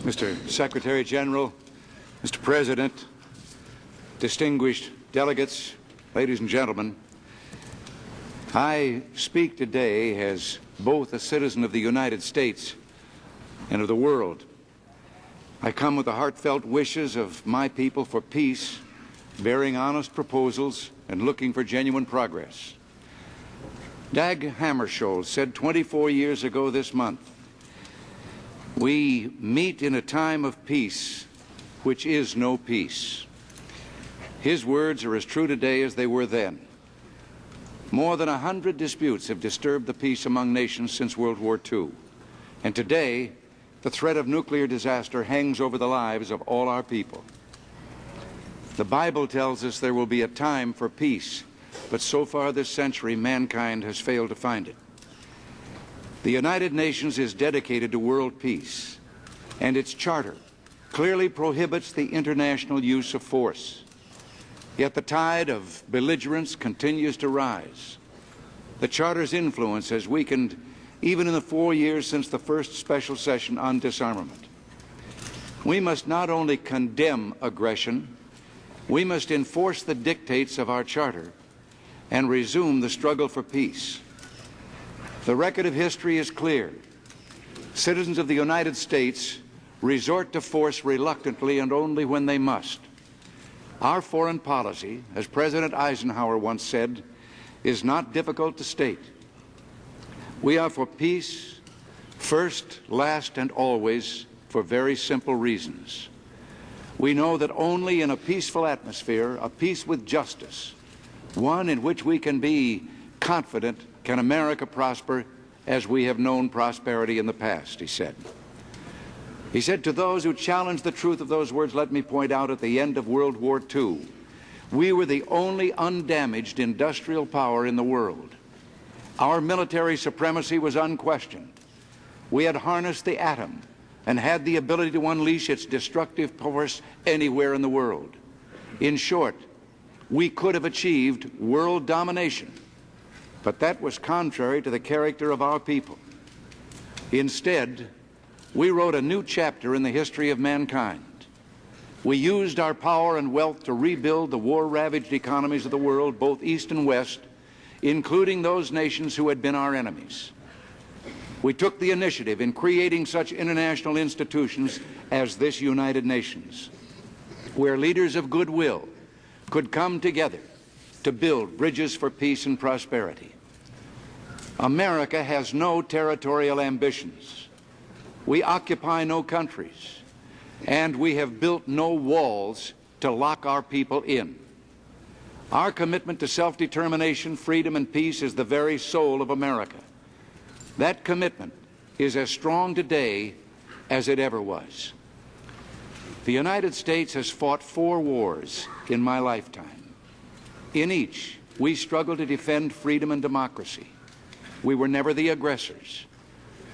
Mr. Secretary General, Mr. President, distinguished delegates, ladies and gentlemen, I speak today as both a citizen of the United States and of the world. I come with the heartfelt wishes of my people for peace, bearing honest proposals and looking for genuine progress. Dag Hammarskjöld said 24 years ago this month, "We meet in a time of peace, which is no peace." His words are as true today as they were then. More than 100 disputes have disturbed the peace among nations since World War II. And today, the threat of nuclear disaster hangs over the lives of all our people. The Bible tells us there will be a time for peace, but so far this century, mankind has failed to find it. The United Nations is dedicated to world peace, and its charter clearly prohibits the international use of force. Yet the tide of belligerence continues to rise. The Charter's influence has weakened even in the 4 years since the first special session on disarmament. We must not only condemn aggression, we must enforce the dictates of our Charter and resume the struggle for peace. The record of history is clear. Citizens of the United States resort to force reluctantly and only when they must. Our foreign policy, as President Eisenhower once said, is not difficult to state. We are for peace, first, last, and always, for very simple reasons. We know that only in a peaceful atmosphere, a peace with justice, one in which we can be confident, can America prosper as we have known prosperity in the past, he said. He said, to those who challenge the truth of those words, let me point out at the end of World War II, we were the only undamaged industrial power in the world. Our military supremacy was unquestioned. We had harnessed the atom and had the ability to unleash its destructive force anywhere in the world. In short, we could have achieved world domination, but that was contrary to the character of our people. Instead, we wrote a new chapter in the history of mankind. We used our power and wealth to rebuild the war-ravaged economies of the world, both East and West, including those nations who had been our enemies. We took the initiative in creating such international institutions as this United Nations, where leaders of goodwill could come together to build bridges for peace and prosperity. America has no territorial ambitions. We occupy no countries, and we have built no walls to lock our people in. Our commitment to self-determination, freedom, and peace is the very soul of America. That commitment is as strong today as it ever was. The United States has fought 4 wars in my lifetime. In each, we struggled to defend freedom and democracy. We were never the aggressors.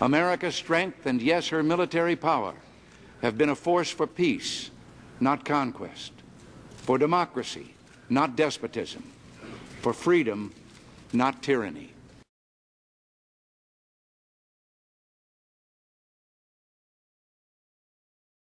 America's strength and, yes, her military power have been a force for peace, not conquest, for democracy, not despotism, for freedom, not tyranny.